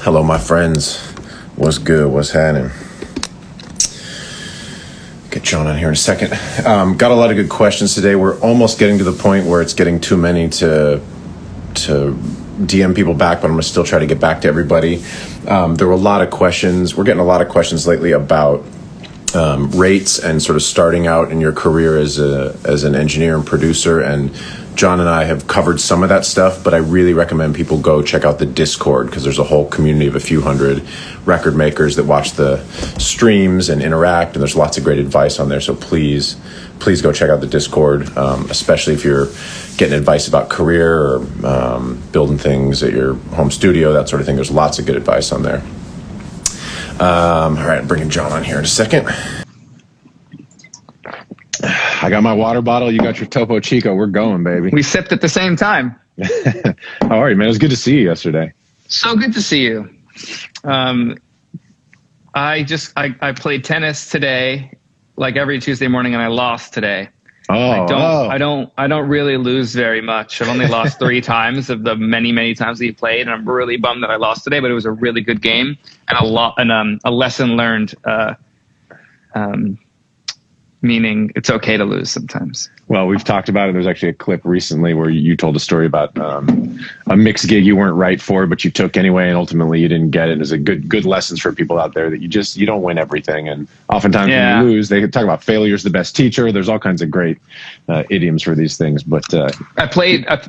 Hello, my friends. What's good? What's happening? Get Jon on here in a second. Got a lot of good questions today. We're almost getting to the point where it's getting too many to DM people back, but I'm going to still try to get back to everybody. There were a lot of questions. We're getting a lot of questions lately about rates and sort of starting out in your career as an engineer and producer. And Jon and I have covered some of that stuff, but I really recommend people go check out the Discord, because there's a whole community of a few hundred record makers that watch the streams and interact, and there's lots of great advice on there. So please go check out the Discord, especially if you're getting advice about career or building things at your home studio, that sort of thing. There's lots of good advice on there. All right, I'm bringing Jon on here in a second. I got my water bottle. You got your Topo Chico. We're going, baby. We sipped at the same time. All right, man. It was good to see you yesterday. So good to see you. I played tennis today, like every Tuesday morning, and I lost today. I don't really lose very much. I've only lost 3 times of the many times that he played, and I'm really bummed that I lost today. But it was a really good game and a lesson learned. Meaning it's okay to lose sometimes. Well, we've talked about it. There's actually a clip recently where you told a story about a mixed gig you weren't right for, but you took anyway, and ultimately you didn't get it. There's a good lessons for people out there that you don't win everything, and oftentimes when you lose, they talk about failure's the best teacher. There's all kinds of great idioms for these things. But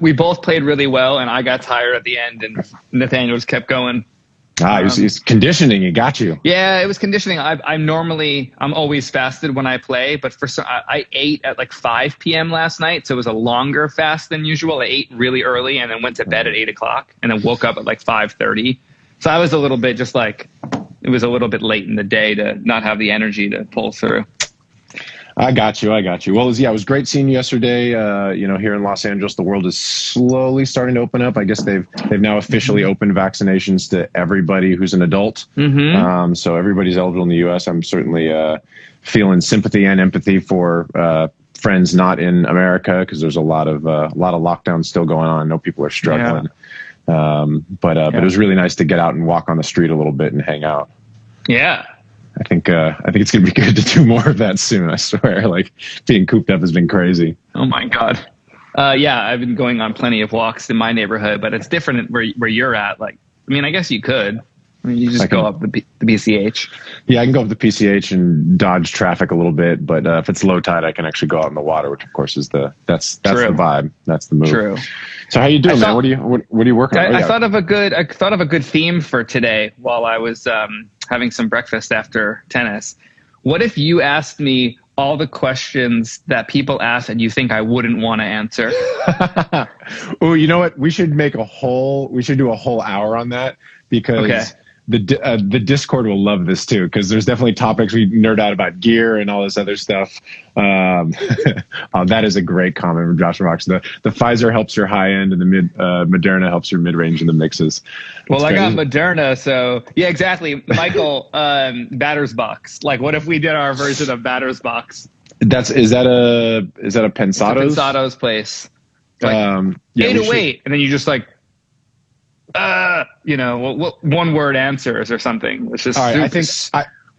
we both played really well, and I got tired at the end, and Nathaniel just kept going. It's conditioning. It got you. Yeah, it was conditioning. I'm always fasted when I play, but I ate at like 5 p.m. last night, so it was a longer fast than usual. I ate really early and then went to bed at 8 o'clock and then woke up at like 5:30. So I was a little bit it was a little bit late in the day to not have the energy to pull through. I got you. Well, it was great seeing you yesterday. Here in Los Angeles, the world is slowly starting to open up. I guess they've now officially opened vaccinations to everybody who's an adult. Mm-hmm. So everybody's eligible in the U.S. I'm certainly feeling sympathy and empathy for friends not in America, because there's a lot of lockdowns still going on. I know people are struggling. Yeah. But it was really nice to get out and walk on the street a little bit and hang out. Yeah. I think it's going to be good to do more of that soon. I swear, like being cooped up has been crazy. Oh my God. I've been going on plenty of walks in my neighborhood, but it's different where you're at. Like, I guess you could. You just go up the PCH. Yeah, I can go up the PCH and dodge traffic a little bit, but if it's low tide, I can actually go out in the water, which of course is that's the vibe. That's the move. True. So how you doing, man? What are you working on? I thought of a good theme for today while I was having some breakfast after tennis. What if you asked me all the questions that people ask and you think I wouldn't want to answer? Oh, you know what? We should do a whole hour on that, because the Discord will love this too, because there's definitely topics we nerd out about gear and all this other stuff. That is a great comment from Josh Rocks. The Pfizer helps your high end, and the Moderna helps your mid range in the mixes. Well, I got Moderna, so yeah, exactly. Michael, Batter's Box. Like, what if we did our version of Batter's Box? Is that a Pensato's? It's a Pensato's place. Like, 808, and then you just like. One word answers or something. It's just all right.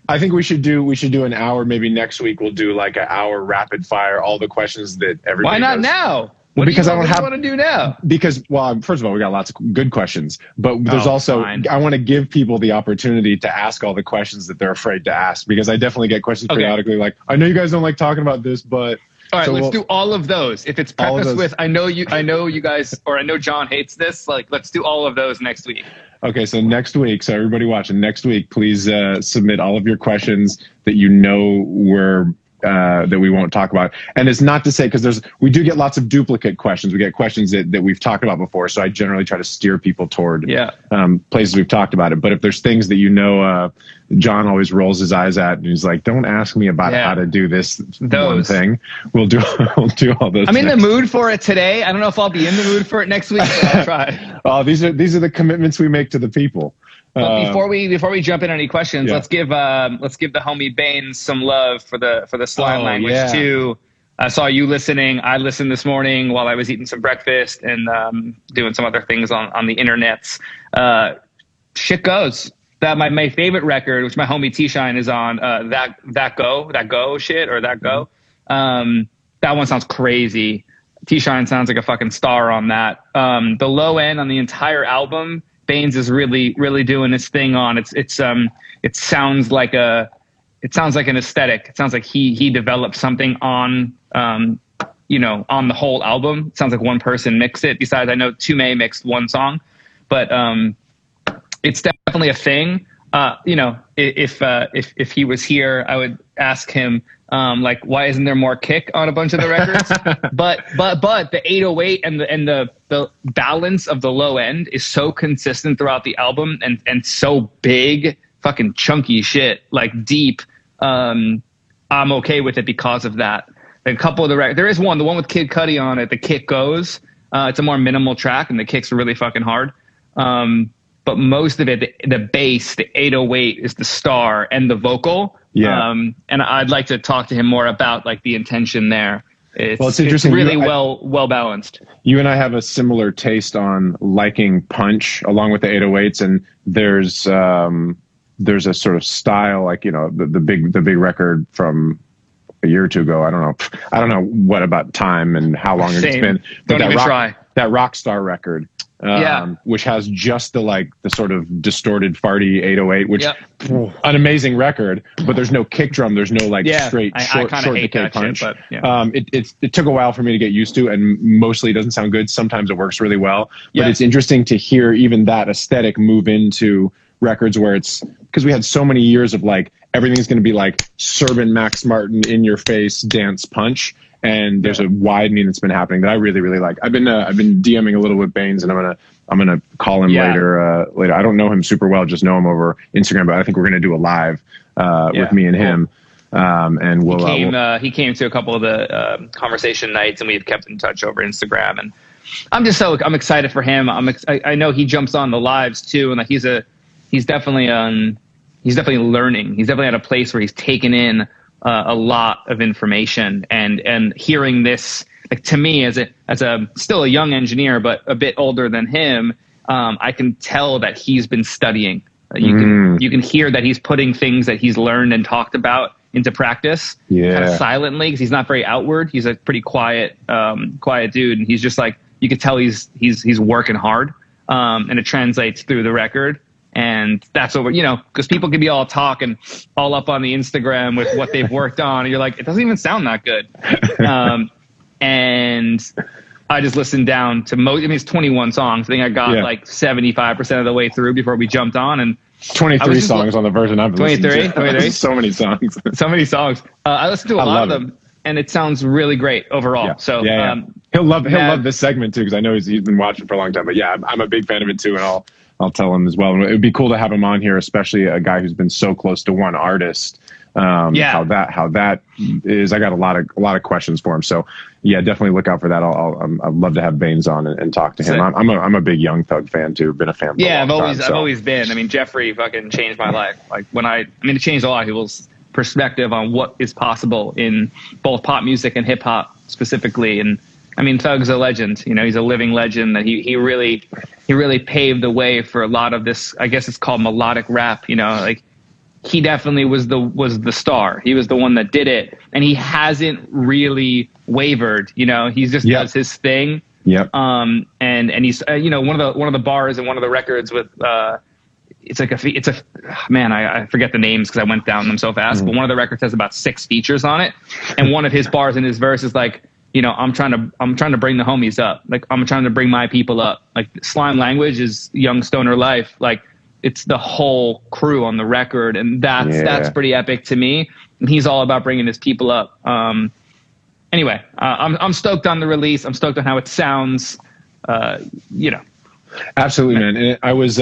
I think we should do an hour. Maybe next week we'll do like an hour rapid fire, all the questions that everybody. Why not knows. Now? What do you want to do now? Because, well, first of all, we got lots of good questions, but there's also, fine. I want to give people the opportunity to ask all the questions that they're afraid to ask, because I definitely get questions periodically like, I know you guys don't like talking about this, but. All right, let's do all of those. If it's prefaced with, I know you guys, or I know Jon hates this, like, let's do all of those next week. Okay, so next week, so everybody watching, next week, please submit all of your questions that you know were that we won't talk about. And it's not to say, because we do get lots of duplicate questions. We get questions that we've talked about before. So I generally try to steer people toward places we've talked about it. But if there's things that Jon always rolls his eyes at, and he's like, don't ask me about how to do this one thing. We'll do all those. I'm in the mood for it today. I don't know if I'll be in the mood for it next week, but I'll try. Oh, these are the commitments we make to the people. But before we jump in on any questions, let's give the homie Baines some love for the slime language too. I saw you listening. I listened this morning while I was eating some breakfast and doing some other things on the internets. shit goes. That my favorite record, which my homie T-Shine is on, that go shit or that go. That one sounds crazy. T-Shine sounds like a fucking star on that. The low end on the entire album, Baines is really doing his thing on. It sounds like an aesthetic. It sounds like he developed something on on the whole album. It sounds like one person mixed it. Besides, I know Tume mixed one song, but it's definitely a thing. If he was here, I would ask him, like, why isn't there more kick on a bunch of the records? but the 808 and the balance of the low end is so consistent throughout the album and so big, fucking chunky shit, like deep. I'm okay with it because of that. A couple of the records, there is the one with Kid Cudi on it. The kick goes. It's a more minimal track, and the kicks are really fucking hard. But most of it, the bass, the 808 is the star, and the vocal. Yeah. And I'd like to talk to him more about like the intention there. It's interesting. It's really well balanced. You and I have a similar taste on liking punch along with the 808s, and there's a sort of style, like, the big record from a year or two ago. I don't know what about time and how long it's been. But don't even try. That Rockstar record. Which has just the sort of distorted farty 808, which an amazing record, but there's no kick drum, there's no straight short decay punch. Shit, it took a while for me to get used to, and mostly it doesn't sound good. Sometimes it works really well, but it's interesting to hear even that aesthetic move into records where it's, because we had so many years of like everything's going to be like Serban Max Martin in your face dance punch. And there's a widening that's been happening that I really, really like. I've been DMing a little with Baines, and I'm gonna call him later. I don't know him super well, just know him over Instagram. But I think we're gonna do a live with me and him. And he came to a couple of the conversation nights, and we've kept in touch over Instagram. And I'm excited for him. I know he jumps on the lives too, and like he's definitely learning. He's definitely at a place where he's taken in a lot of information, and hearing this, like, to me as a still a young engineer but a bit older than him, I can tell that he's been studying. You can hear that he's putting things that he's learned and talked about into practice, kind of silently, because he's not very outward. He's a pretty quiet dude, and he's just like, you could tell he's working hard, and it translates through the record. And that's over, because people can be all talking all up on the Instagram with what they've worked on. And you're like, it doesn't even sound that good. And I just listened down to it's 21 songs. I think I got like 75% of the way through before we jumped on. And 23 songs on the version I've listened to. 23? So many songs. So many songs. I listened to a lot of them, and it sounds really great overall. Yeah. So he'll love this segment too, because I know he's been watching for a long time. But yeah, I'm a big fan of it too, and I'll tell him as well. And it would be cool to have him on here, especially a guy who's been so close to one artist. How that is. I got a lot of questions for him. So yeah, definitely look out for that. I'd love to have Baines on and talk to him. I'm a big Young Thug fan too. Been a fan. For I've always been. I mean, Jeffrey fucking changed my life. Like it changed a lot of people's perspective on what is possible in both pop music and hip hop specifically. And I mean, Thug's a legend. He's a living legend. That he really paved the way for a lot of this. I guess it's called melodic rap. Like he definitely was the star. He was the one that did it, and he hasn't really wavered. He just does his thing. Yep. And he's one of the bars in one of the records with I forget the names because I went down them so fast. But one of the records has about 6 features on it, and one of his bars in his verse is like, I'm trying to bring the homies up. Like, I'm trying to bring my people up. Like, Slime Language is Young Stoner Life. Like, it's the whole crew on the record, and that's pretty epic to me. And he's all about bringing his people up. Anyway, I'm stoked on the release. I'm stoked on how it sounds. Absolutely, man. And I was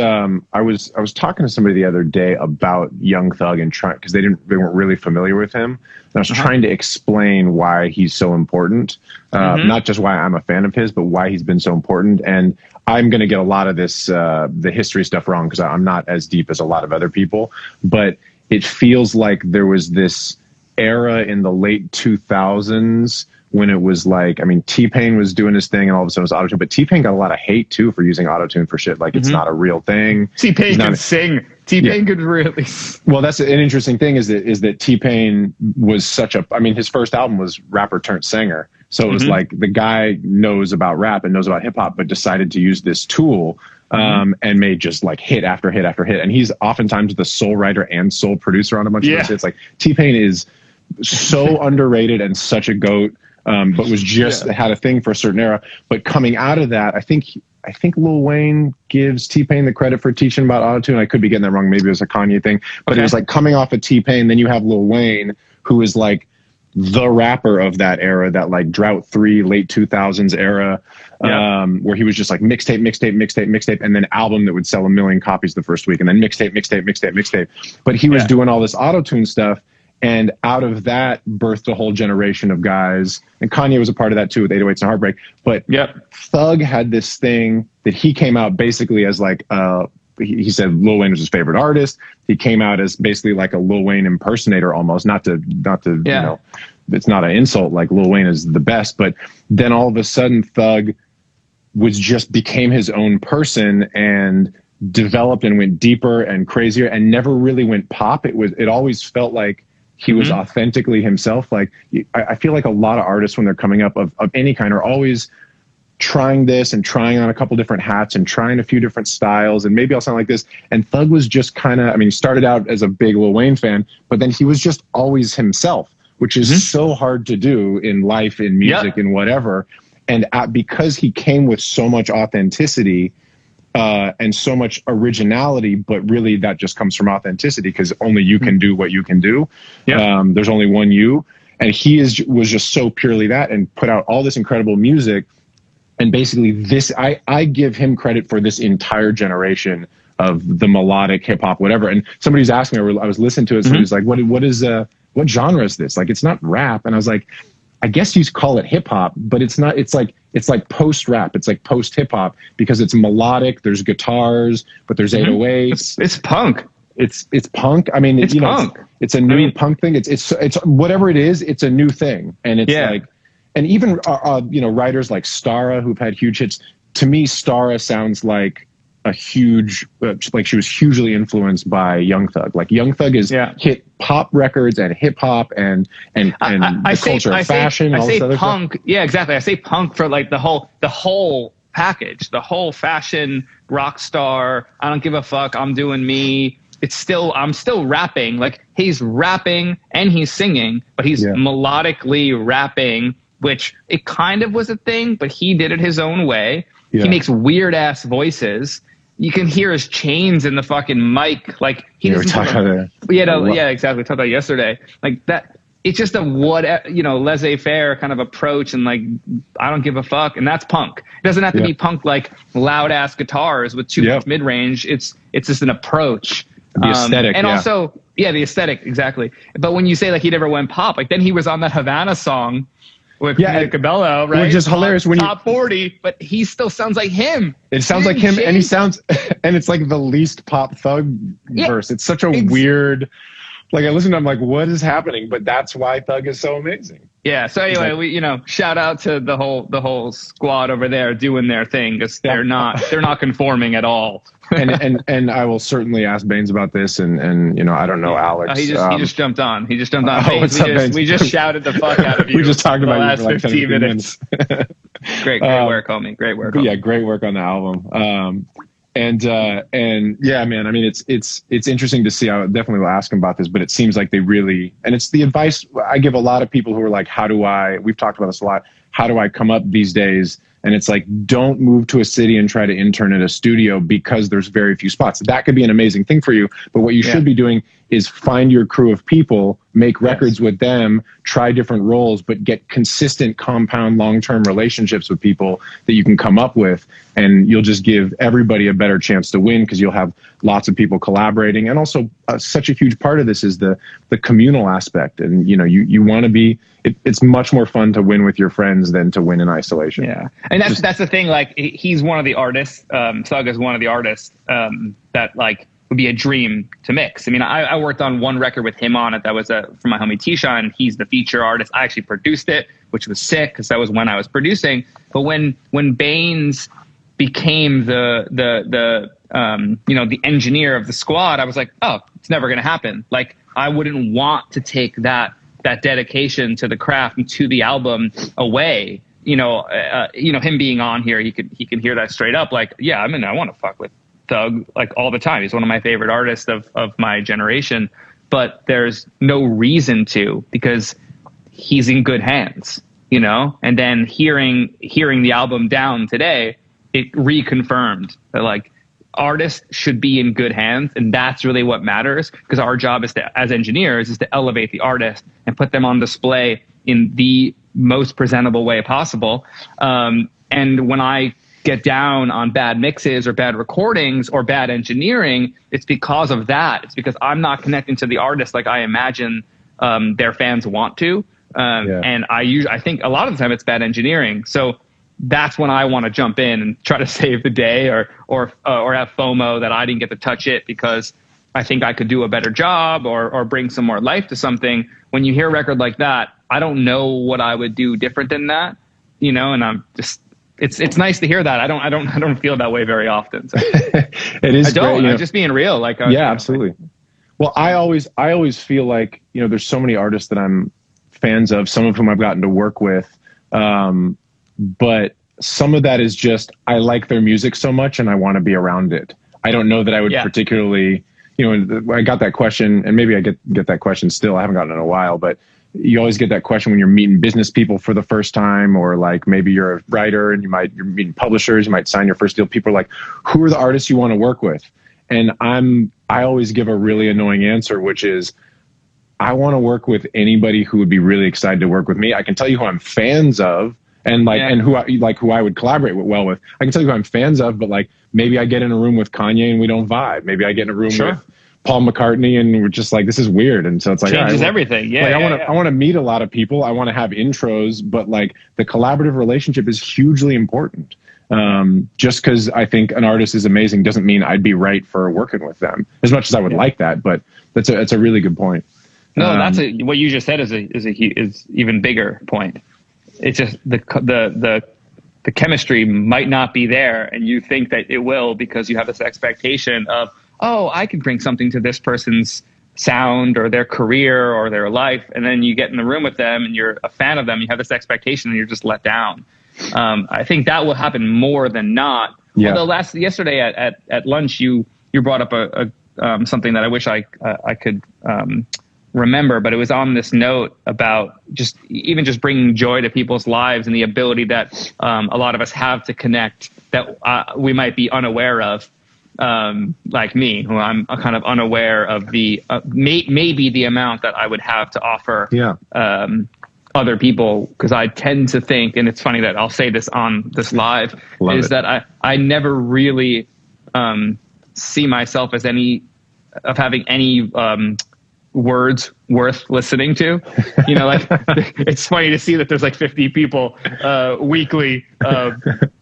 talking to somebody the other day about Young Thug and trying, because they weren't really familiar with him. And I was trying to explain why he's so important, not just why I'm a fan of his, but why he's been so important. And I'm going to get a lot of this the history stuff wrong because I'm not as deep as a lot of other people. But it feels like there was this era in the late 2000s when it was like, I mean, T-Pain was doing his thing and all of a sudden it was auto-tune, but T-Pain got a lot of hate too for using auto-tune for shit. Like, it's not a real thing. T-Pain can sing. T-Pain could really. Well, that's an interesting thing is that T-Pain was such a, I mean, his first album was rapper turned singer. So it was like the guy knows about rap and knows about hip hop, but decided to use this tool and made just like hit after hit after hit. And he's oftentimes the sole writer and sole producer on a bunch of those hits. Like, T-Pain is so underrated and such a goat, but was just had a thing for a certain era. But coming out of that, I think Lil Wayne gives T-Pain the credit for teaching about autotune. I could be getting that wrong. Maybe it was a Kanye thing, but it was like coming off of T-Pain. Then you have Lil Wayne, who is like the rapper of that era, that like Drought 3, late 2000s era, where he was just like mixtape, and then album that would sell 1 million copies the first week, and then mixtape. But he was doing all this autotune stuff. And out of that birthed a whole generation of guys. And Kanye was a part of that too with 808s and Heartbreak. But Thug had this thing that he came out basically as like, he said Lil Wayne was his favorite artist. He came out as basically like a Lil Wayne impersonator almost, not to you know, it's not an insult, like Lil Wayne is the best. But then all of a sudden Thug became his own person and developed and went deeper and crazier and never really went pop. It always felt like he was authentically himself. Like, I feel like a lot of artists when they're coming up of any kind are always trying this and trying on a couple different hats and trying a few different styles, and maybe I'll sound like this. And Thug was just kind of, I mean, he started out as a big Lil Wayne fan, but then he was just always himself, which is so hard to do in life, in music, and whatever. And because he came with so much authenticity and so much originality, but really that just comes from authenticity, because only you can do what you can do. There's only one you, and he was just so purely that, and put out all this incredible music. And basically this, I give him credit for this entire generation of the melodic hip hop, whatever. And somebody's asking me, I was listening to it, so he's like, what genre is this? Like, it's not rap. And I was like, I guess you call it hip hop, but it's not. It's like post rap. It's like post hip hop, because it's melodic. There's guitars, but there's 808s. It's punk. It's punk. I mean, it's punk. It's a new punk thing. It's whatever it is. It's a new thing, and it's like, and even you know, writers like Stara, who've had huge hits. To me, Stara sounds like a huge, like she was hugely influenced by Young Thug. Like, Young Thug is hit pop records and hip hop and the culture of fashion and all this other punk stuff. Yeah, exactly. I say punk for like the whole package, the whole fashion, rock star, I don't give a fuck, I'm doing me. I'm still rapping. Like, he's rapping and he's singing, but he's melodically rapping, which it kind of was a thing, but he did it his own way. He makes weird ass voices. You can hear his chains in the fucking mic. Like, he doesn't talk about exactly. We talked about it yesterday. Like that. It's just a laissez-faire kind of approach, and like, I don't give a fuck, and that's punk. It doesn't have to be punk like loud ass guitars with too much mid range. It's just an approach. The aesthetic, and also the aesthetic, exactly. But when you say like he never went pop, like then he was on that Havana song with Cabello, right? Which is hilarious when top 40, but he still sounds like him. It sounds like him, and he sounds, and it's like the least pop Thug verse. It's such a weird. Like, I listen to him, like, what is happening? But that's why Thug is so amazing. Yeah. So anyway, we shout out to the whole squad over there doing their thing, because they're not conforming at all. and I will certainly ask Baines about this, and I don't know Alex. He just jumped on. Baines, we just shouted the fuck out of you. We just talked about you for like 15 minutes. Great work, homie. Great work. Yeah, great work on the album. And yeah, man, I mean, it's interesting to see. I definitely will ask him about this, but it seems like they really, and it's the advice I give a lot of people who are like, we've talked about this a lot. How do I come up these days? And it's like, don't move to a city and try to intern at a studio, because there's very few spots. That could be an amazing thing for you. But what you should be doing is find your crew of people, make records with them, try different roles, but get consistent, compound, long-term relationships with people that you can come up with. And you'll just give everybody a better chance to win, because you'll have lots of people collaborating. And also such a huge part of this is the communal aspect. And, you want to be, it's much more fun to win with your friends than to win in isolation. Yeah. And that's the thing. Like, he's one of the artists, Thug is one of the artists that like would be a dream to mix. I mean, I worked on one record with him on it. That was for my homie Tisha, and he's the feature artist. I actually produced it, which was sick because that was when I was producing. But when Baines became the engineer of the squad, I was like, oh, it's never going to happen. Like, I wouldn't want to take that dedication to the craft and to the album away. Him being on here, he can hear that straight up. Like, yeah, I mean, I want to fuck with Thug like all the time. He's one of my favorite artists of my generation, but there's no reason to, because he's in good hands, and then hearing the album Down today, it reconfirmed that like artists should be in good hands, and that's really what matters, because our job as engineers is to elevate the artist and put them on display in the most presentable way possible. And when I get down on bad mixes or bad recordings or bad engineering, it's because of that. It's because I'm not connecting to the artist like I imagine their fans want to. And I think a lot of the time it's bad engineering. So that's when I want to jump in and try to save the day or have FOMO that I didn't get to touch it because I think I could do a better job or bring some more life to something. When you hear a record like that, I don't know what I would do different than that, and I'm just, it's nice to hear that. I don't feel that way very often. So. It is. Great, I'm just being real. Like, absolutely. Well, I always feel like, there's so many artists that I'm fans of, some of whom I've gotten to work with. But some of that is just, I like their music so much and I want to be around it. I don't know that I would particularly, I got that question, and maybe I get that question still. I haven't gotten it in a while, but you always get that question when you're meeting business people for the first time, or like maybe you're a writer and you're meeting publishers, you might sign your first deal. People are like, who are the artists you want to work with? And I always give a really annoying answer, which is, I want to work with anybody who would be really excited to work with me. I can tell you who I'm fans of, and and who I would collaborate well with. I can tell you who I'm fans of, but like maybe I get in a room with Kanye and we don't vibe. Maybe I get in a room with Paul McCartney and we're just like, this is weird. And so it's like, changes everything. Yeah. I want to meet a lot of people. I want to have intros, but like the collaborative relationship is hugely important. Just because I think an artist is amazing doesn't mean I'd be right for working with them, as much as I would like that. But that's a really good point. No, what you just said is even bigger point. It's just the chemistry might not be there, and you think that it will because you have this expectation of, oh, I can bring something to this person's sound or their career or their life, and then you get in the room with them and you're a fan of them. You have this expectation, and you're just let down. I think that will happen more than not. Yeah. Although yesterday at lunch, you brought up something that I wish I could remember, but it was on this note about just bringing joy to people's lives and the ability that a lot of us have to connect that we might be unaware of, like me, who I'm kind of unaware of the maybe the amount that I would have to offer other people, because I tend to think, and it's funny that I'll say this on this live, that I never really see myself as having any words worth listening to. Like it's funny to see that there's like 50 people weekly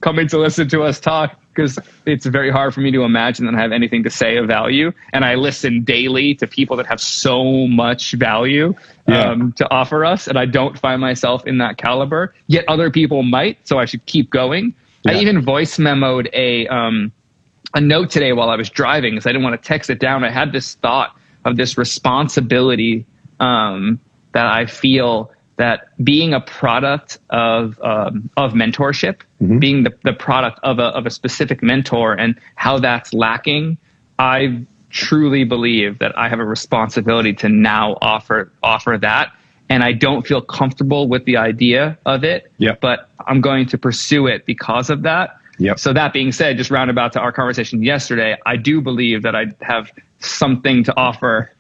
coming to listen to us talk, because it's very hard for me to imagine that I have anything to say of value. And I listen daily to people that have so much value to offer us, and I don't find myself in that caliber, yet other people might, so I should keep going. I even voice memoed a note today while I was driving, because I didn't want to text it down. I had this thought of this responsibility that I feel that being a product of mentorship, being the product of a specific mentor, and how that's lacking, I truly believe that I have a responsibility to now offer that. And I don't feel comfortable with the idea of it, but I'm going to pursue it because of that. So that being said, just roundabout to our conversation yesterday, I do believe that I have something to offer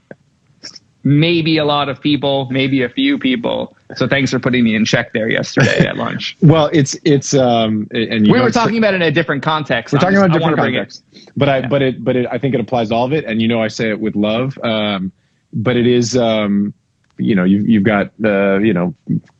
maybe a lot of people, maybe a few people. So thanks for putting me in check there yesterday at lunch. Well, it's and we were talking about it in a different contect. We're talking about a different context, but I think it applies to all of it. And I say it with love. But it is you've got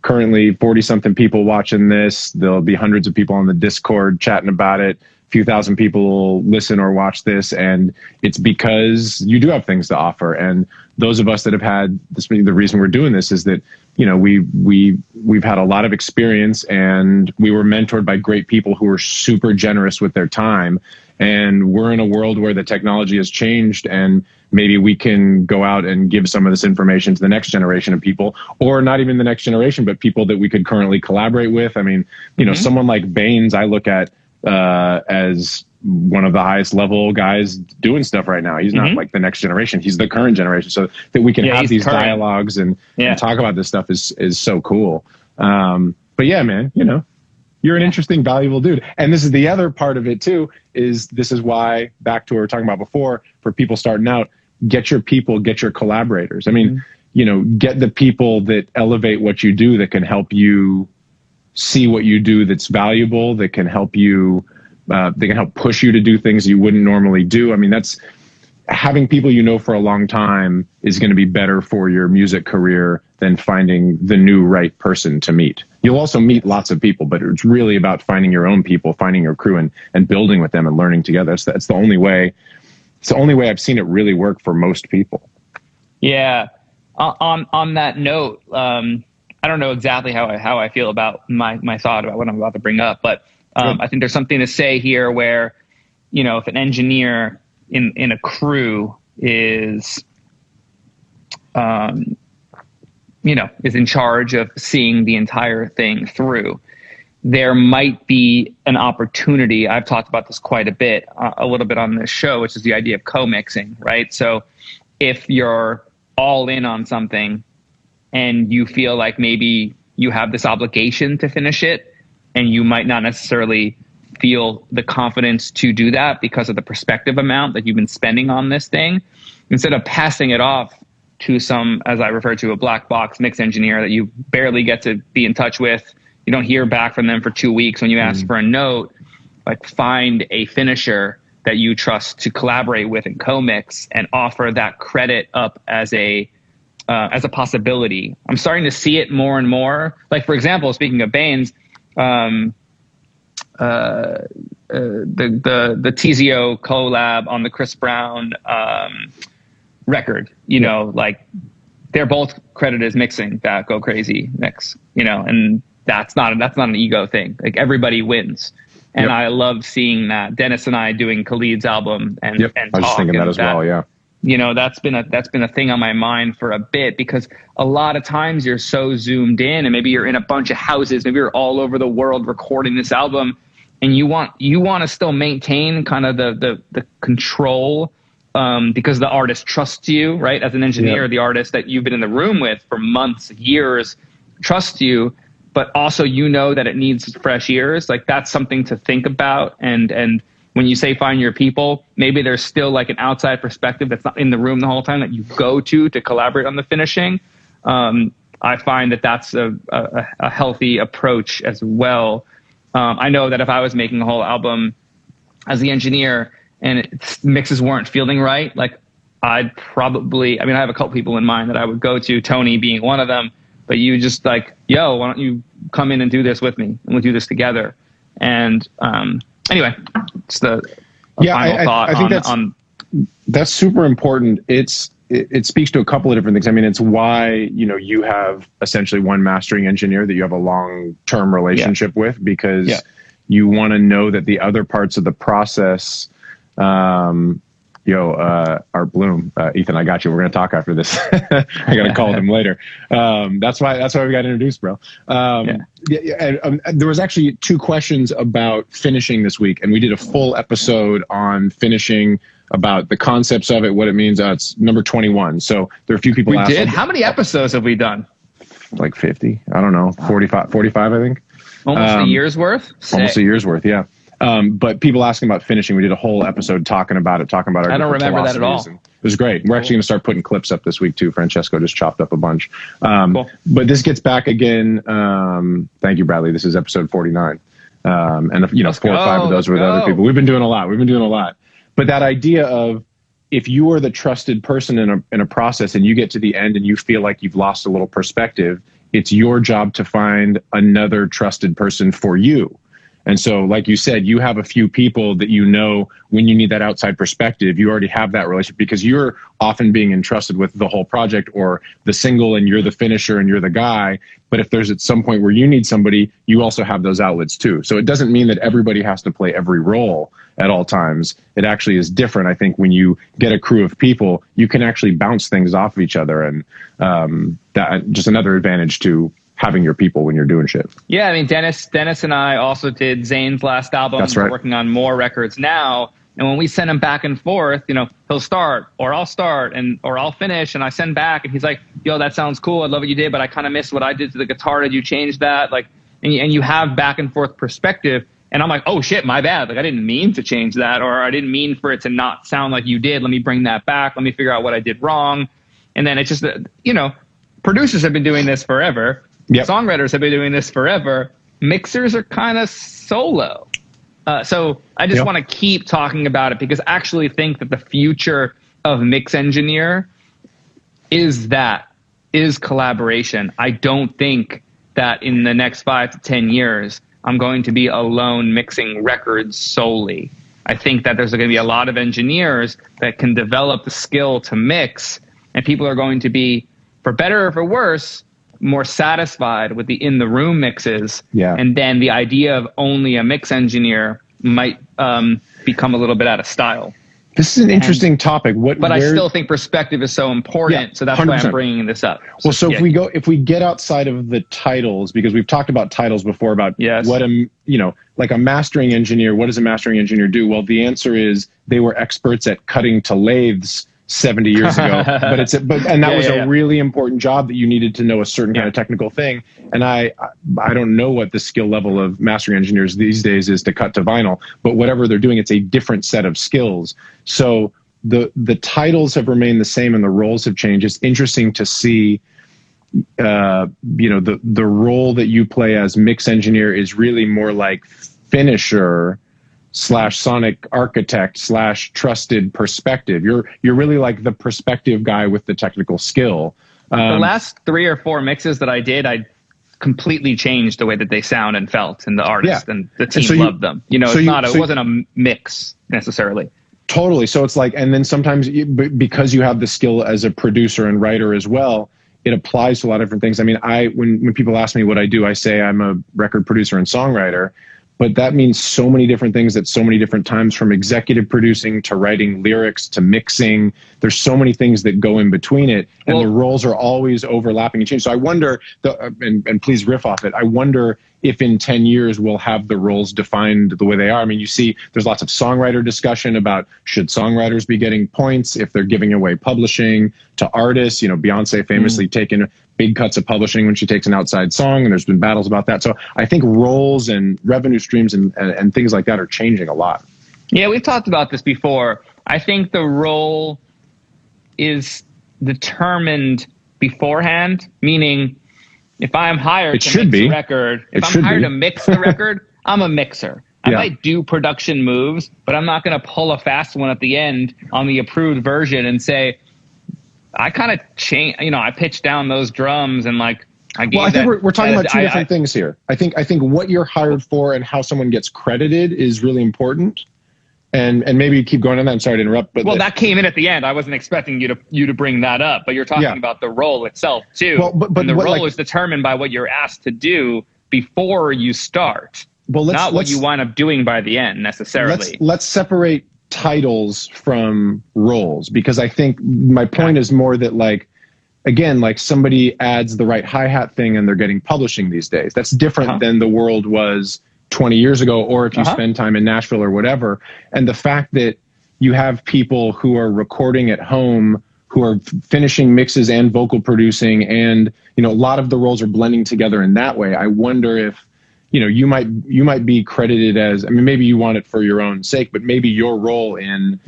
currently 40 something people watching this. There'll be hundreds of people on the Discord chatting about it. few thousand people listen or watch this, and it's because you do have things to offer. And those of us that have had this, the reason we're doing this is that, you know, we've had a lot of experience, and we were mentored by great people who were super generous with their time. And we're in a world where the technology has changed, and maybe we can go out and give some of this information to the next generation of people, or not even the next generation, but people that we could currently collaborate with. I mean, you know, someone like Baines, I look at as one of the highest level guys doing stuff right now. He's not like the next generation. He's the current generation. So that we can have these dialogues and talk about this stuff is so cool. But yeah, man, you know, you're an interesting, valuable dude. And this is the other part of it too, is this is why, back to what we were talking about before, for people starting out, get your people, get your collaborators. I mean, you know, get the people that elevate what you do, that can help you see what you do that's valuable, that can help you, they can help push you to do things you wouldn't normally do. I mean, that's having people you know for a long time is going to be better for your music career than finding the new right person to meet. You'll also meet lots of people, but it's really about finding your own people, finding your crew, and building with them and learning together. That's the only way. It's the only way I've seen it really work for most people. Yeah. On that note, I don't know exactly how I feel about my thought about what I'm about to bring up, but I think there's something to say here where, you know, if an engineer in a crew is, you know, is in charge of seeing the entire thing through, there might be an opportunity. I've talked about this quite a bit, a little bit on this show, which is the idea of co-mixing, right? So if you're all in on something and you feel like maybe you have this obligation to finish it, and you might not necessarily feel the confidence to do that because of the perspective amount that you've been spending on this thing, instead of passing it off to some, as I refer to, a black box mix engineer that you barely get to be in touch with, you don't hear back from them for 2 weeks when you ask for a note, like find a finisher that you trust to collaborate with and co-mix, and offer that credit up as a possibility. I'm starting to see it more and more. Like, for example, speaking of Baines, the TZO collab on the Chris Brown record, you know, like they're both credited as mixing that Go Crazy mix, you know, and that's not an ego thing. Like, everybody wins. And I love seeing that. Dennis and I doing Khalid's album and I was just thinking that as well. Yeah. You know, that's been a thing on my mind for a bit, because a lot of times you're so zoomed in, and maybe you're in a bunch of houses, maybe you're all over the world recording this album, and you want to still maintain kind of the control, because the artist trusts you, right? As an engineer, the artist that you've been in the room with for months, years, trusts you, but also you know that it needs fresh ears. Like, that's something to think about. And when you say find your people, maybe there's still like an outside perspective that's not in the room the whole time that you go to collaborate on the finishing. I find that that's a healthy approach as well. I know that if I was making a whole album as the engineer and mixes weren't feeling right, like I'd probably, I mean, I have a couple people in mind that I would go to, Tony being one of them, but you just like, yo, why don't you come in and do this with me, and we'll do this together. And anyway, it's the final thought. I think that's super important. It speaks to a couple of different things. I mean, it's why, you know, you have essentially one mastering engineer that you have a long-term relationship with, because you want to know that the other parts of the process, Art Bloom, Ethan, I got you. We're going to talk after this. I got to call him later. That's why we got introduced, bro. There was actually 2 questions about finishing this week, and we did a full episode on finishing, about the concepts of it, what it means. It's number 21. So there are a few people we did. How many episodes have we done? Like 50. I don't know. 45, I think. Almost a year's worth? Sick. Almost a year's worth, yeah. But people asking about finishing, we did a whole episode talking about our I don't remember that at all. It was great. We're actually going to start putting clips up this week too. Francesco just chopped up a bunch. Cool. But this gets back again. Thank you, Bradley. This is episode 49. And you know, 4 or 5 of those were with other people. We've been doing a lot. But that idea of, if you are the trusted person in a process and you get to the end and you feel like you've lost a little perspective, it's your job to find another trusted person for you. And so, like you said, you have a few people that you know when you need that outside perspective, you already have that relationship because you're often being entrusted with the whole project or the single and you're the finisher and you're the guy. But if there's at some point where you need somebody, you also have those outlets too. So it doesn't mean that everybody has to play every role at all times. It actually is different. I think when you get a crew of people, you can actually bounce things off of each other. And that just another advantage to having your people when you're doing shit. Yeah, I mean, Dennis and I also did Zayn's last album. That's right. We're working on more records now. And when we send him back and forth, you know, he'll start or I'll start or I'll finish and I send back and he's like, yo, that sounds cool. I love what you did, but I kind of missed what I did to the guitar. Did you change that? Like, and you have back and forth perspective. And I'm like, oh shit, my bad. Like I didn't mean to change that, or I didn't mean for it to not sound like you did. Let me bring that back. Let me figure out what I did wrong. And then it's just, you know, producers have been doing this forever. Yep. Songwriters have been doing this forever. Mixers are kind of solo. So I just want to keep talking about it because I actually think that the future of mix engineer is collaboration. I don't think that in the next 5 to 10 years, I'm going to be alone mixing records solely. I think that there's going to be a lot of engineers that can develop the skill to mix, and people are going to be, for better or for worse, more satisfied with the in-the-room mixes. Yeah. And then the idea of only a mix engineer might become a little bit out of style. This is an interesting topic. I still think perspective is so important. Yeah, so that's 100%. why I'm bringing this up. Well, so if we get outside of the titles, because we've talked about titles before about what like a mastering engineer, what does a mastering engineer do? Well, the answer is they were experts at cutting to lathes 70 years ago, that was a really important job that you needed to know a certain kind of technical thing. And I don't know what the skill level of mastering engineers these days is to cut to vinyl, but whatever they're doing, it's a different set of skills. So the titles have remained the same and the roles have changed. It's interesting to see, the role that you play as mix engineer is really more like finisher / sonic architect / trusted perspective. You're really like the perspective guy with the technical skill. The last 3 or 4 mixes that I did, I completely changed the way that they sound and felt, and the artist and the team loved them. You know, it wasn't a mix necessarily. Totally. So it's like, and then sometimes because you have the skill as a producer and writer as well, it applies to a lot of different things. I mean, when people ask me what I do, I say I'm a record producer and songwriter. But that means so many different things at so many different times, from executive producing to writing lyrics to mixing. There's so many things that go in between it, and the roles are always overlapping and changing. So I wonder, and please riff off it, I wonder if in 10 years we'll have the roles defined the way they are. I mean, you see there's lots of songwriter discussion about should songwriters be getting points if they're giving away publishing to artists. You know, Beyonce famously taken big cuts of publishing when she takes an outside song, and there's been battles about that. So I think roles and revenue streams and things like that are changing a lot. Yeah, we've talked about this before. I think the role is determined beforehand, meaning if I'm hired to mix a record, if I'm hired to mix the record, I'm a mixer. I might do production moves, but I'm not going to pull a fast one at the end on the approved version and say, I kind of change, I pitched down those drums and like, I think we're talking about two different things here. I think what you're hired for and how someone gets credited is really important. And maybe keep going on that. I'm sorry to interrupt, but that came in at the end. I wasn't expecting you to bring that up, but you're talking about the role itself too. Well, but the role is determined by what you're asked to do before you start, not what you wind up doing by the end necessarily. Let's separate titles from roles, because I think my point is more that, like, again, like somebody adds the right hi-hat thing and they're getting publishing these days. That's different than the world was 20 years ago, or if you spend time in Nashville or whatever. And the fact that you have people who are recording at home, who are finishing mixes and vocal producing, and, a lot of the roles are blending together in that way. I wonder if, you might be credited as, I mean, maybe you want it for your own sake, but maybe your role in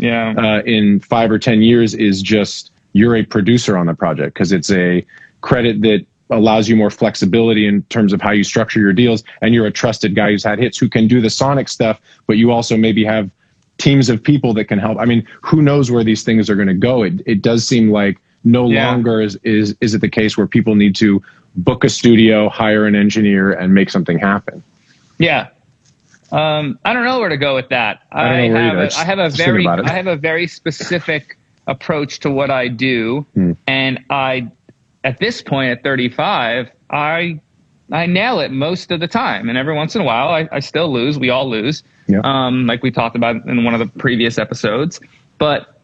5 or 10 years is just you're a producer on the project, because it's a credit that allows you more flexibility in terms of how you structure your deals, and you're a trusted guy who's had hits who can do the sonic stuff, but you also maybe have teams of people that can help. I mean, who knows where these things are going to go? It does seem like no longer is it the case where people need to book a studio, hire an engineer, and make something happen. Yeah. I don't know where to go with that. I have a very specific approach to what I do, and at this point at 35, I nail it most of the time, and every once in a while I still lose. We all lose, like we talked about in one of the previous episodes. But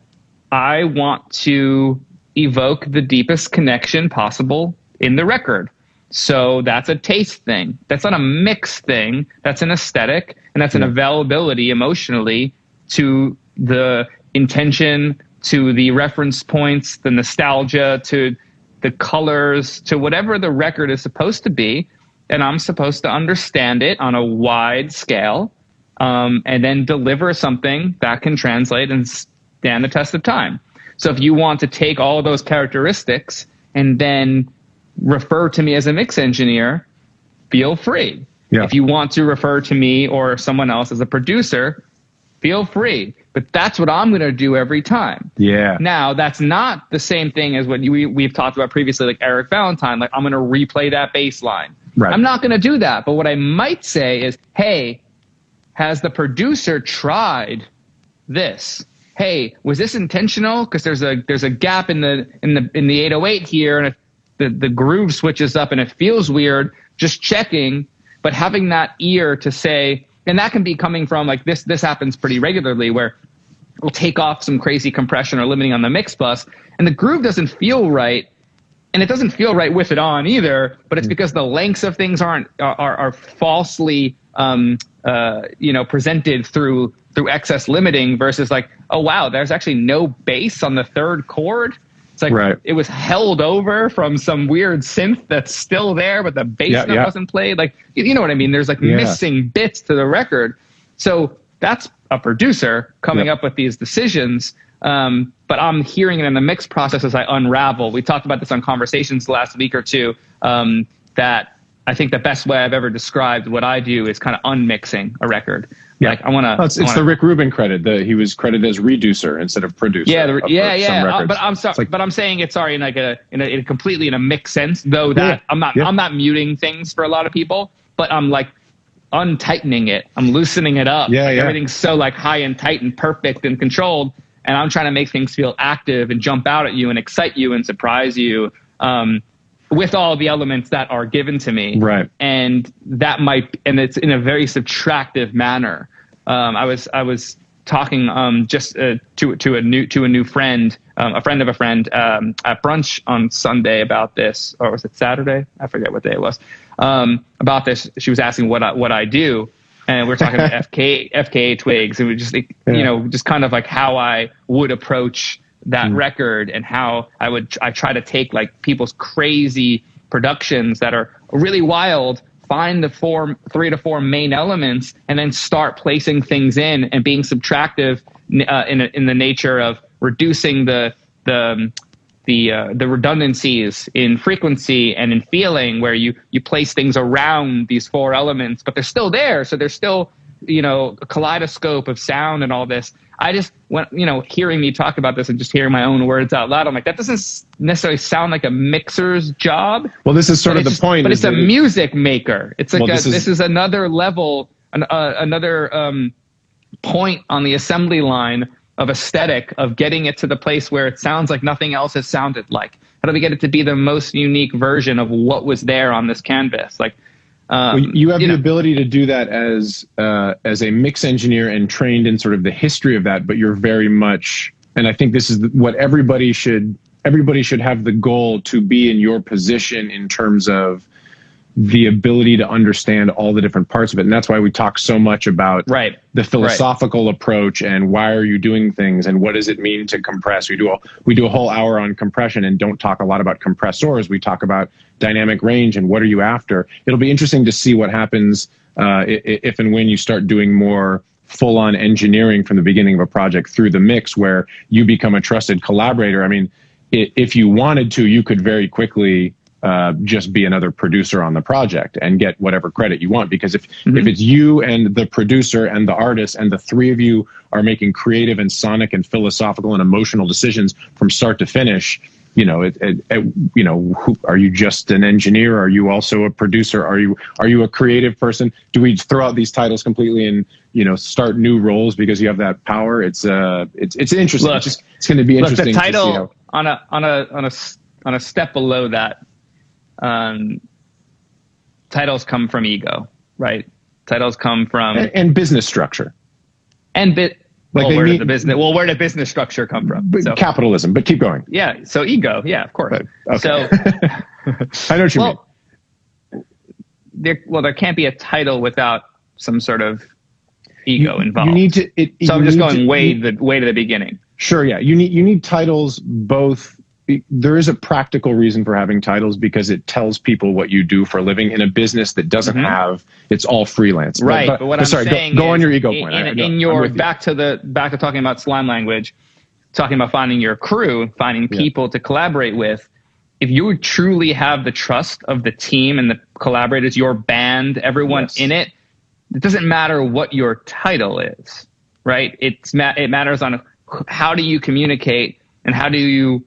I want to evoke the deepest connection possible in the record. So that's a taste thing. That's not a mix thing. That's an aesthetic, and that's an availability emotionally to the intention, to the reference points, the nostalgia, to the colors, to whatever the record is supposed to be. And I'm supposed to understand it on a wide scale, and then deliver something that can translate and stand the test of time. So if you want to take all of those characteristics and then refer to me as a mix engineer, feel free. If you want to refer to me or someone else as a producer, feel free. But that's what I'm going to do every time. Now, that's not the same thing as what we've talked about previously, like Eric Valentine. Like, I'm going to replay that bass line. I'm not going to do that. But what I might say is, hey, has the producer tried this? Hey, was this intentional? Because there's a gap in the 808 here, and the groove switches up and it feels weird. Just checking, but having that ear to say, and that can be coming from like this happens pretty regularly where we'll take off some crazy compression or limiting on the mix bus, and the groove doesn't feel right, and it doesn't feel right with it on either. But it's because the lengths of things are falsely presented through excess limiting versus like, oh wow, there's actually no bass on the third chord. It's like it was held over from some weird synth that's still there, but the bass note wasn't played. Like, you know what I mean? There's like missing bits to the record. So that's a producer coming up with these decisions. But I'm hearing it in the mix process as I unravel. We talked about this on Conversations last week or two, that I think the best way I've ever described what I do is kind of unmixing a record. Like I want to. It's the Rick Rubin credit. He was credited as reducer instead of producer. But I'm sorry. But I'm saying it. Sorry, in like in a completely in a mixed sense. Though that I'm not muting things for a lot of people, but I'm like untightening it. I'm loosening it up. Everything's so like high and tight and perfect and controlled, and I'm trying to make things feel active and jump out at you and excite you and surprise you. With all the elements that are given to me, and it's in a very subtractive manner. I was talking just to a new friend, a friend of a friend, at brunch on Sunday about this, or was it Saturday? I forget what day it was. About this, she was asking what I do, and we're talking about FKA Twigs, and we just just kind of like how I would approach that record, and how I try to take like people's crazy productions that are really wild, find the 3 to 4 main elements, and then start placing things in and being subtractive in the nature of reducing the redundancies in frequency and in feeling, where you place things around these 4 elements, but they're still there. So there's still, a kaleidoscope of sound and all this. I just went, hearing me talk about this and just hearing my own words out loud, I'm like, that doesn't necessarily sound like a mixer's job. Well, this is sort of the point. But it's a music maker. It's like this is another level, another point on the assembly line of aesthetic, of getting it to the place where it sounds like nothing else has sounded like. How do we get it to be the most unique version of what was there on this canvas? Like, you have the ability to do that as a mix engineer and trained in sort of the history of that, but you're very much, and I think this is what everybody should have the goal to be in your position in terms of the ability to understand all the different parts of it. And that's why we talk so much about the philosophical approach and why are you doing things and what does it mean to compress. We do a whole hour on compression and don't talk a lot about compressors. We talk about dynamic range and what are you after. It'll be interesting to see what happens if and when you start doing more full-on engineering from the beginning of a project through the mix, where you become a trusted collaborator. I mean, if you wanted to, you could very quickly just be another producer on the project and get whatever credit you want. Because if it's you and the producer and the artist and the 3 of you are making creative and sonic and philosophical and emotional decisions from start to finish, you know, you know, are you just an engineer? Are you also a producer? Are you a creative person? Do we throw out these titles completely and, you know, start new roles because you have that power? It's interesting. Look, it's going to be interesting. The title to see on a step below that, titles come from ego, right? Titles come from and business structure and where did the business structure come from? So, capitalism, but keep going. Yeah. So ego. Yeah, of course. Okay. So I know what you mean. There can't be a title without some sort of ego involved. You need to. So I'm just going way to the beginning. Sure. Yeah. You need titles both. There is a practical reason for having titles because it tells people what you do for a living in a business that doesn't have, it's all freelance. Right. But what I'm saying go on your ego point. point. Back to talking about slime language, talking about finding your crew, finding people to collaborate with. If you truly have the trust of the team and the collaborators, your band, everyone in it, it doesn't matter what your title is, right? It matters on how do you communicate and how do you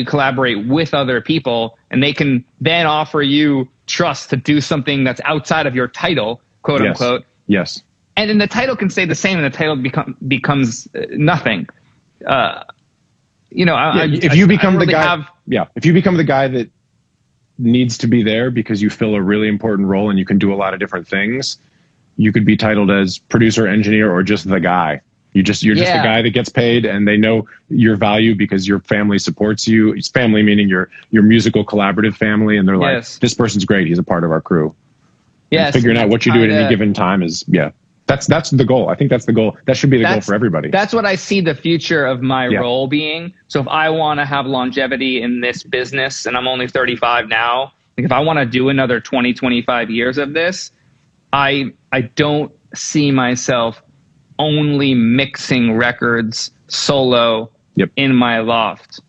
collaborate with other people, and they can then offer you trust to do something that's outside of your title, quote unquote. Yes. And then the title can stay the same, and the title becomes nothing. If you become the guy that needs to be there because you fill a really important role and you can do a lot of different things, you could be titled as producer, engineer, or just the guy. You're just the guy that gets paid, and they know your value because your family supports you. It's family meaning your musical collaborative family, and they're like, this person's great. He's a part of our crew. Yes. And figuring out what you do at any given time is that's the goal. I think that's the goal. That should be the goal for everybody. That's what I see the future of my role being. So if I want to have longevity in this business, and I'm only 35 now, like if I want to do another 20, 25 years of this, I don't see myself only mixing records solo in my loft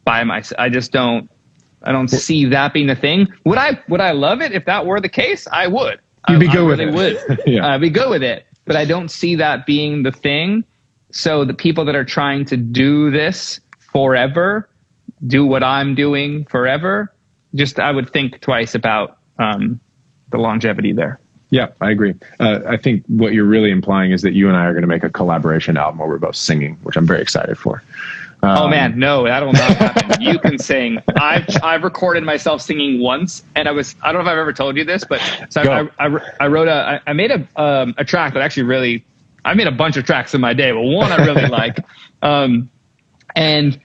by myself. I don't see that being the thing. Would I love it if that were the case? I would. You'd be good with it. I'd be good with it, but I don't see that being the thing. So the people that are trying to do this forever, do what I'm doing forever, I would think twice about the longevity there. Yeah, I agree. I think what you're really implying is that you and I are going to make a collaboration album where we're both singing, which I'm very excited for. Oh man, no, that will not happen. You can sing. I've recorded myself singing once, and I don't know if I've ever told you this, but so I made a track that actually I made a bunch of tracks in my day, but one I really like. And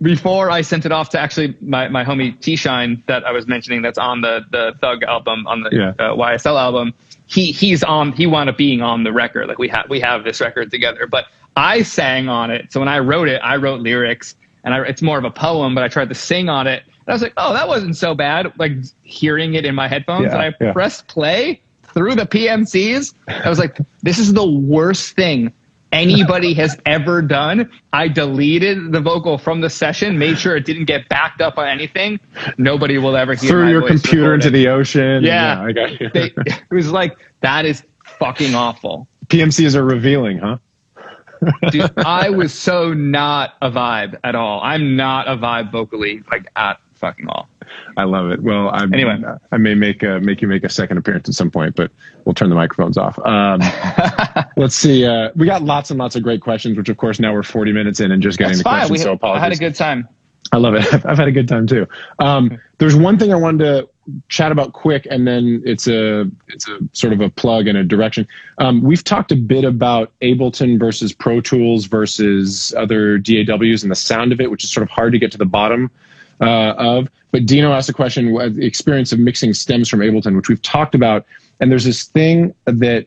before I sent it off to actually my homie T-Shine that I was mentioning, that's on the Thug album, on the YSL album, he wound up being on the record. Like we have this record together, but I sang on it. So when I wrote it, I wrote lyrics, and it's more of a poem, but I tried to sing on it. And I was like, oh, that wasn't so bad. Like hearing it in my headphones, and I pressed play through the PMCs. I was like, this is the worst thing anybody has ever done. I deleted the vocal from the session, made sure it didn't get backed up on anything. Nobody will ever hear Threw my your voice computer recorded. into the ocean. Yeah. I got you. It was like, that is fucking awful. PMCs are revealing, huh? Dude, I was so not a vibe at all. I'm not a vibe vocally, like at fucking all. I love it. Well, anyway, I may make you make a second appearance at some point, but we'll turn the microphones off. Let's see. We got lots and lots of great questions, which of course now we're 40 minutes in and just getting the questions. So apologies. I had a good time. I love it. I've had a good time too. There's one thing I wanted to chat about quick, and then it's a sort of a plug and a direction. We've talked a bit about Ableton versus Pro Tools versus other DAWs and the sound of it, which is sort of hard to get to the bottom of. But Dino asked a question, the experience of mixing stems from Ableton, which we've talked about. And there's this thing that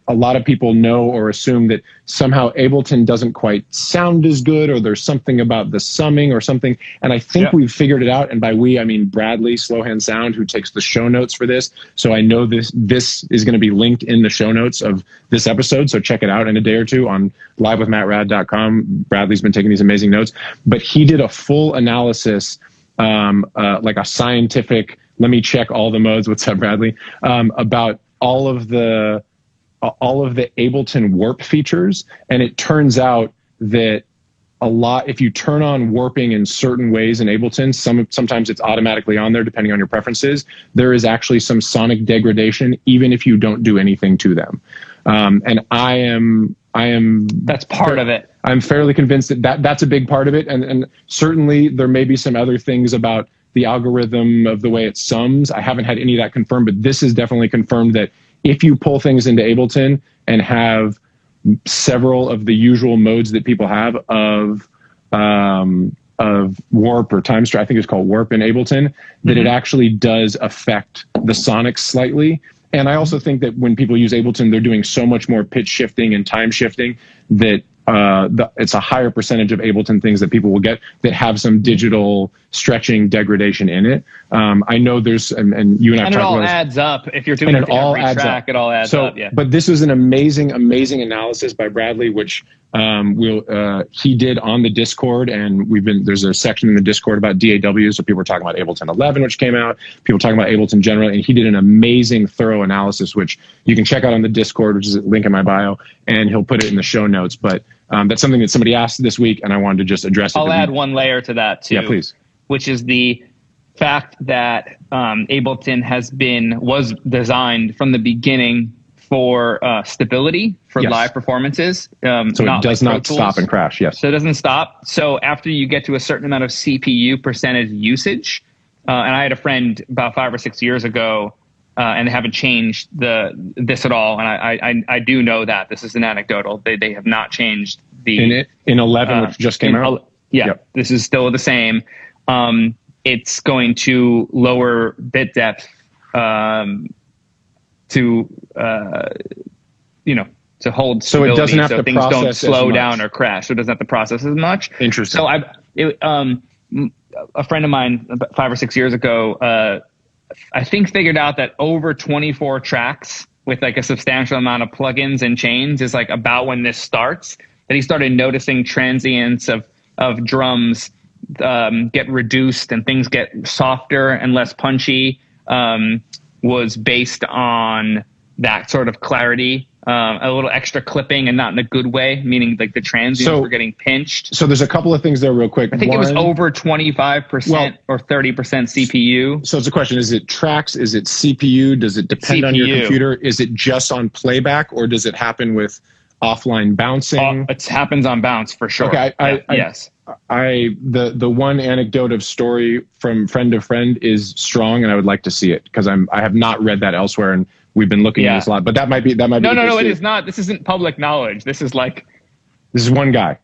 a lot of people know or assume that somehow Ableton doesn't quite sound as good, or there's something about the summing or something. And I think we've figured it out. And by we, I mean Bradley, Slowhand Sound, who takes the show notes for this. So I know this is going to be linked in the show notes of this episode. So check it out in a day or two on LiveWithMattRad.com. Bradley's been taking these amazing notes. But he did a full analysis, like a scientific, let me check all the modes. What's up, Bradley? About all of the Ableton warp features, and it turns out that a lot, if you turn on warping in certain ways in Ableton, sometimes it's automatically on there depending on your preferences. There is actually some sonic degradation, even if you don't do anything to them. And I am. That's part of it. I'm fairly convinced that that's a big part of it. And certainly there may be some other things about the algorithm of the way it sums. I haven't had any of that confirmed, but this is definitely confirmed that if you pull things into Ableton and have several of the usual modes that people have of warp or time stretch, I think it's called warp in Ableton, that it actually does affect the sonics slightly. And I also think that when people use Ableton, they're doing so much more pitch shifting and time shifting that it's a higher percentage of Ableton things that people will get that have some digital stretching degradation in it. I know there's, and you and I and it talked all about adds up. If you're doing it all every track, it all adds up. Yeah. But this was an amazing analysis by Bradley, which he did on the Discord, and there's a section in the Discord about DAW. So people were talking about Ableton 11, which came out. People talking about Ableton generally, and he did an amazing, thorough analysis, which you can check out on the Discord, which is a link in my bio, and he'll put it in the show notes. But that's something that somebody asked this week, and I wanted to just address it. I'll add one layer to that too. Yeah, please. Which is the fact that Ableton was designed from the beginning for stability for live performances. So it does not stop and crash. Yes. So it doesn't stop. So after you get to a certain amount of CPU percentage usage, and I had a friend about 5 or 6 years ago, and they haven't changed this at all. And I do know that this is an anecdotal. They have not changed the in 11, which just came out. Yeah, yep. This is still the same. It's going to lower bit depth to hold stability, so it doesn't have to things process don't slow as down much. or crash. So it doesn't have to process as much. Interesting. So a friend of mine about 5 or 6 years ago, I think figured out that over 24 tracks with like a substantial amount of plugins and chains is like about when this starts, that he started noticing transients of drums get reduced and things get softer and less punchy, was based on that sort of clarity, a little extra clipping, and not in a good way, meaning like the transients were getting pinched. So there's a couple of things there real quick. I think it was over 25% or 30% CPU. So it's a question, is it tracks? Is it CPU? Does it depend on your computer? Is it just on playback, or does it happen with offline bouncing? It happens on bounce for sure. Okay, yes. The one anecdote of story from friend to friend is strong, and I would like to see it because I have not read that elsewhere, and we've been looking at this a lot. But that might be No, it is not. This isn't public knowledge. This is one guy.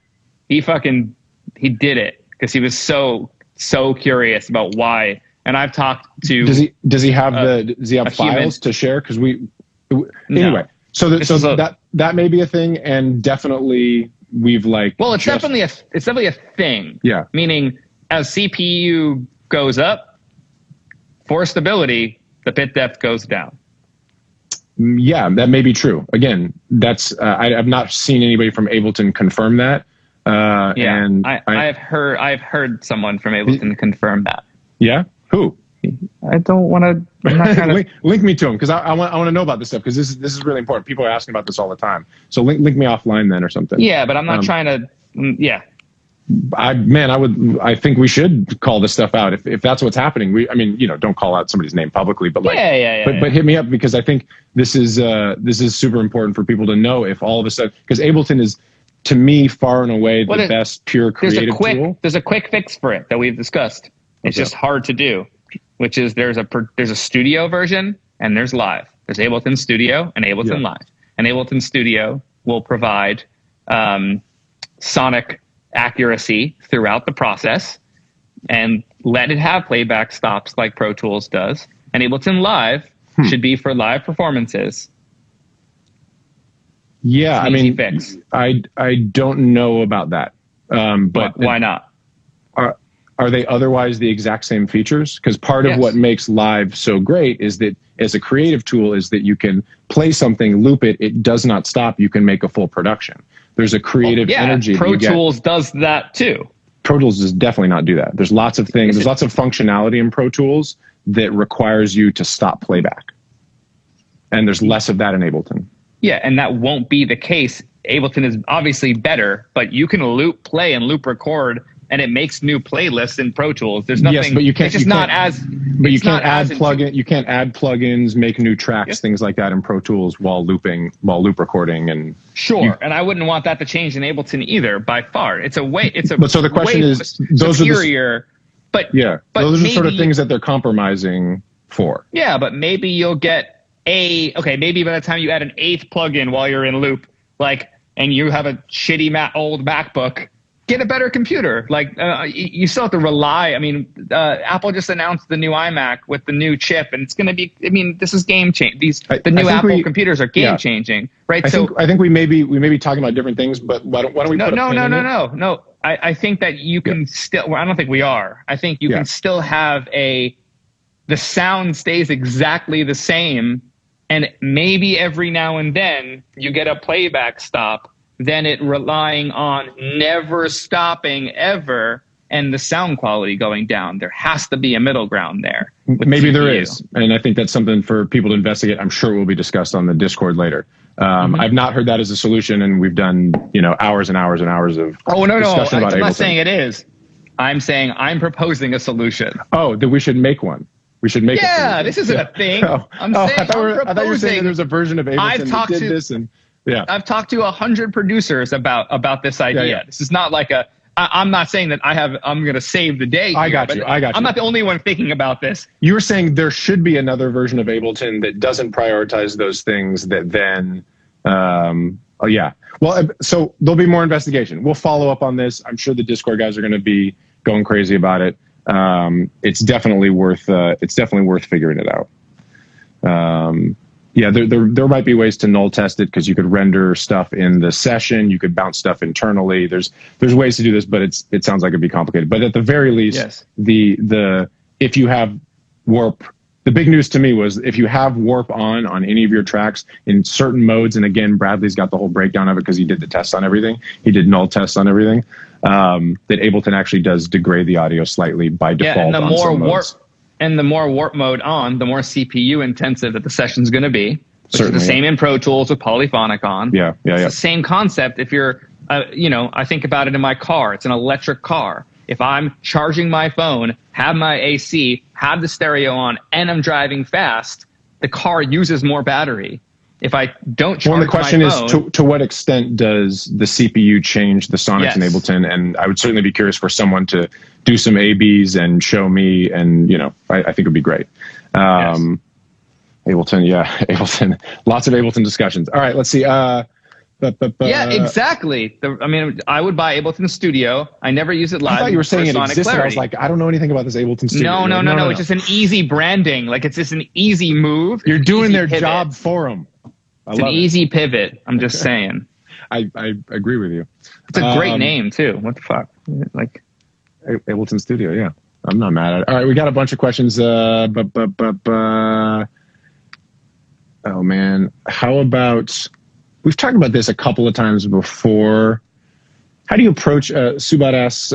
He did it because he was so curious about why. And I've talked to. Does he have files to share? Because anyway. No. So that may be a thing, and definitely we've it's definitely a thing. Yeah. Meaning, as CPU goes up, for stability, the bit depth goes down. Yeah, that may be true. Again, that's I've not seen anybody from Ableton confirm that. And I've heard someone from Ableton confirm that. Yeah, who? I don't want to. I'm not trying to link me to him because I want to know about this stuff because this is really important. People are asking about this all the time. So link me offline then or something. Yeah, but I'm not trying to. Yeah. I think we should call this stuff out if that's what's happening. Don't call out somebody's name publicly, but but hit me up because I think this is super important for people to know if all of a sudden, because Ableton is, to me, far and away the best pure creative tool. There's a quick fix for it that we've discussed. It's just hard to do, which is there's a studio version and there's live. There's Ableton Studio and Ableton Live. And Ableton Studio will provide sonic accuracy throughout the process and let it have playback stops like Pro Tools does. And Ableton Live should be for live performances. Yeah, fix. I don't know about that. But why not? Are they otherwise the exact same features? Because part of what makes live so great is that as a creative tool is that you can play something, loop it, it does not stop. You can make a full production. There's a creative energy. Pro Tools does that too. Pro Tools does definitely not do that. There's lots of things. There's lots of functionality in Pro Tools that requires you to stop playback. And there's less of that in Ableton. Yeah, and that won't be the case Ableton is obviously better, but you can loop play and loop record, and it makes new playlists in Pro Tools. There's nothing. Yes, but you can't. It's just not as. But you can't add plugin. You can't add plugins, make new tracks, things like that in Pro Tools while loop recording and. Sure, and I wouldn't want that to change in Ableton either. By far, it's a way. It's a. But so the question is, those superior. But those are the sort of things that they're compromising for. Yeah, but maybe you'll get maybe by the time you add an 8th plugin while you're in loop, and you have a shitty old MacBook, get a better computer. You still have to rely. I mean, Apple just announced the new iMac with the new chip, and it's going to be. I mean, this is game change. The new Apple computers are game changing, right? I think we may be talking about different things, but why don't we? No. I think that you can still. Well, I don't think we are. I think you can still have the sound stays exactly the same, and maybe every now and then you get a playback stop. Then it relying on never stopping ever, and the sound quality going down. There has to be a middle ground there. Maybe CPU. There is, and I think that's something for people to investigate. I'm sure it will be discussed on the Discord later. I've not heard that as a solution, and we've done hours and hours and hours of discussion about Ableton. I'm not saying it is. I'm saying I'm proposing a solution. Oh, that we should make one. We should make. Yeah, this isn't a thing. I'm saying I thought you were saying that there's a version of Ableton that did this and. Yeah, I've talked to 100 producers about this idea. Yeah. This is not like I'm not saying that I'm going to save the day. I got you. I'm not the only one thinking about this. You were saying there should be another version of Ableton that doesn't prioritize those things that then, Well, so there'll be more investigation. We'll follow up on this. I'm sure the Discord guys are going to be going crazy about it. It's definitely worth figuring it out. There might be ways to null test it because you could render stuff in the session, you could bounce stuff internally. There's ways to do this, but it sounds like it'd be complicated. But at the very least, if you have warp, the big news to me was if you have warp on any of your tracks in certain modes, and again, Bradley's got the whole breakdown of it because he did the tests on everything. He did null tests on everything. That Ableton actually does degrade the audio slightly by default. Yeah, and the on more some warp. modes. And the more warp mode on, the more CPU intensive that the session's going to be. Certainly, it's the same in Pro Tools with polyphonic on. Yeah. It's the same concept. If you're, I think about it in my car. It's an electric car. If I'm charging my phone, have my AC, have the stereo on, and I'm driving fast, the car uses more battery. If I don't charge the question my phone, is to what extent does the CPU change the sonics in Ableton? And I would certainly be curious for someone to do some A/Bs and show me, and I think it'd be great. Ableton, Ableton, lots of Ableton discussions. All right, let's see. Yeah, exactly. I would buy Ableton Studio. I never use it live. I thought you were saying it existed. Clarity. I was like, I don't know anything about this Ableton Studio. No. It's just an easy branding. It's just an easy move. You're doing their job for them. It's an easy pivot. I'm just saying. I agree with you. It's a great name too. What the fuck? Ableton Studio. Yeah, I'm not mad at it. All right, we got a bunch of questions. Oh man, how about? We've talked about this a couple of times before. How do you approach Subat asks?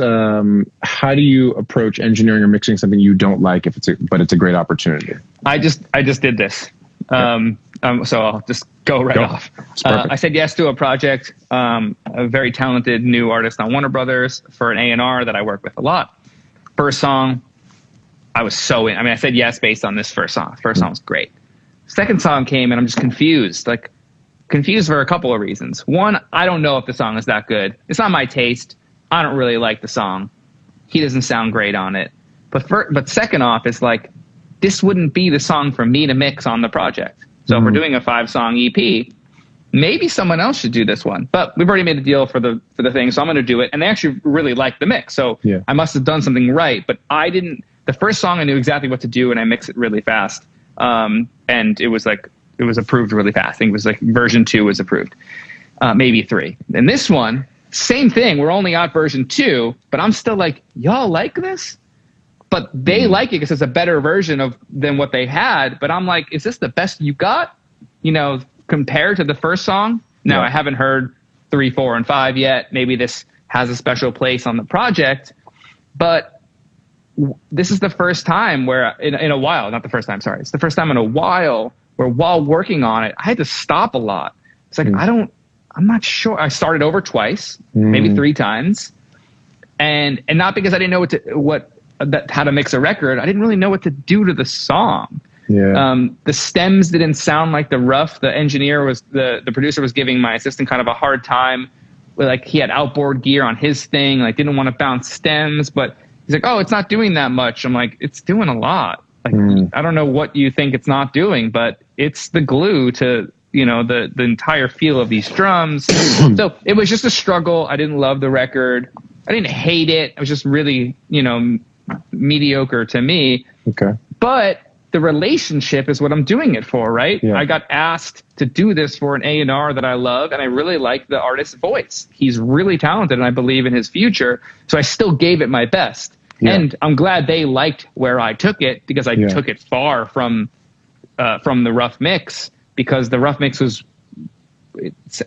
How do you approach engineering or mixing something you don't like but it's a great opportunity? I just did this. So I'll just go off. I said yes to a project, a very talented new artist on Warner Brothers for an A&R that I work with a lot. First song, I was so in. I said yes based on this first song. First song was great. Second song came and I'm just confused. Confused for a couple of reasons. One, I don't know if the song is that good. It's not my taste. I don't really like the song. He doesn't sound great on it. But second off, it's this wouldn't be the song for me to mix on the project. So if we're doing a 5-song EP, maybe someone else should do this one. But we've already made a deal for the thing, so I'm going to do it. And they actually really like the mix, so I must have done something right. But I didn't. The first song I knew exactly what to do, and I mixed it really fast. And it was approved really fast. I think it was version 2 was approved, maybe 3. And this one, same thing. We're only on version 2, but I'm still y'all like this? But they like it because it's a better version than what they had. But I'm like, is this the best you got? Compared to the first song? Now, I haven't heard 3, 4, and 5 yet. Maybe this has a special place on the project. But this is the first time where, in a while, not the first time, sorry. It's the first time in a while where while working on it, I had to stop a lot. It's I'm not sure. I started over twice, maybe 3 times. And not because I didn't know how to mix a record. I didn't really know what to do to the song. Yeah. The stems didn't sound like the rough. The producer was giving my assistant kind of a hard time. Like he had outboard gear on his thing, like didn't want to bounce stems, but he's like, oh, it's not doing that much. I'm like, it's doing a lot. Like, I don't know what you think it's not doing, but it's the glue to, the entire feel of these drums. So it was just a struggle. I didn't love the record. I didn't hate it. It was just really, mediocre to me. Okay. But the relationship is what I'm doing it for, right? Yeah. I got asked to do this for an A&R that I love, and I really like the artist's voice. He's really talented, and I believe in his future. So I still gave it my best. Yeah. And I'm glad they liked where I took it, because I took it far from the rough mix, because the rough mix was it's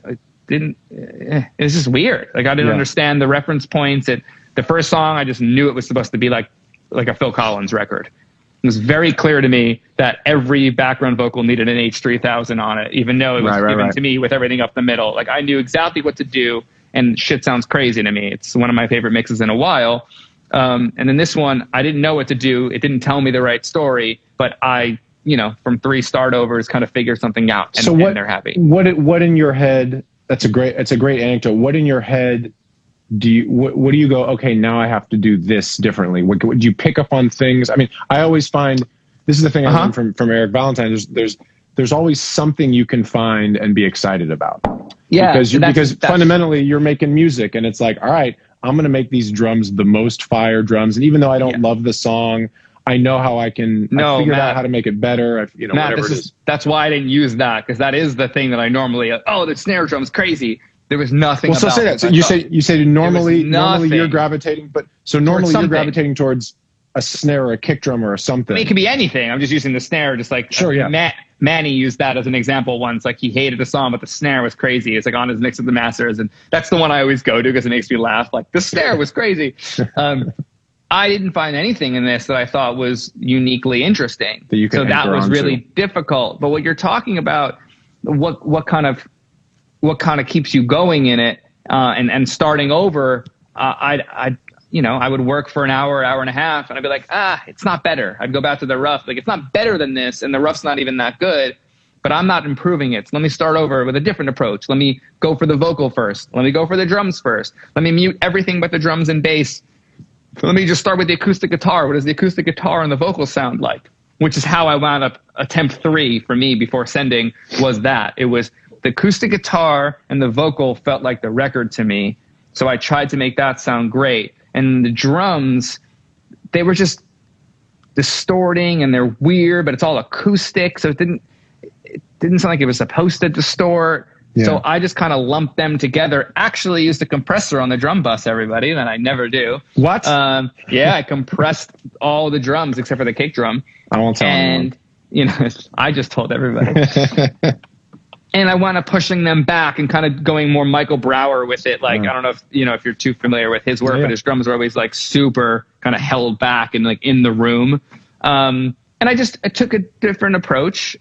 just weird. Like I didn't understand the reference points. The first song, I just knew it was supposed to be like a Phil Collins record. It was very clear to me that every background vocal needed an H3000 on it, even though it was given to me with everything up the middle. Like I knew exactly what to do, and shit sounds crazy to me. It's one of my favorite mixes in a while. And then this one, I didn't know what to do. It didn't tell me the right story, but I, from 3 start overs, kind of figured something out, and they're happy. What in your head? It's a great anecdote. What in your head do you go, okay, now I have to do this differently? What do you pick up on things? I mean, I always find, this is the thing I learned from Eric Valentine, there's always something you can find and be excited about. Yeah. Because fundamentally you're making music, and it's like, all right, I'm going to make these drums the most fire drums. And even though I don't love the song, I know how I figured out how to make it better. Matt, that's why I didn't use that, because that is the thing that I normally, the snare drum's crazy. There was nothing. Well, so say that. So you say normally you're gravitating, you're gravitating towards a snare or a kick drum or something. I mean, it could be anything. I'm just using the snare, just like Manny used that as an example once. Like he hated the song, but the snare was crazy. It's like on his mix of the masters, and that's the one I always go to because it makes me laugh. Like the snare was crazy. I didn't find anything in this that I thought was uniquely interesting. So that was really difficult. But what you're talking about, what kind of keeps you going in it, and starting over, I would work for an hour and a half, and I'd be like, it's not better. I'd go back to the rough. Like, it's not better than this, and the rough's not even that good, but I'm not improving it. So let me start over with a different approach. Let me go for the vocal first. Let me go for the drums first. Let me mute everything but the drums and bass. Let me just start with the acoustic guitar. What does the acoustic guitar and the vocal sound like? Which is how I wound up attempt 3 for me before sending, was that. It was the acoustic guitar and the vocal felt like the record to me. So I tried to make that sound great. And the drums, they were just distorting, and they're weird, but it's all acoustic. So it didn't sound like it was supposed to distort. Yeah. So I just kind of lumped them together. Actually used a compressor on the drum bus, everybody, that I never do. What? I compressed all the drums except for the kick drum. I won't tell anyone. And, I just told everybody. And I wound up pushing them back and kind of going more Michael Brower with it. Like, I don't know if you're too familiar with his work, but his drums are always like super kind of held back and like in the room. And I took a different approach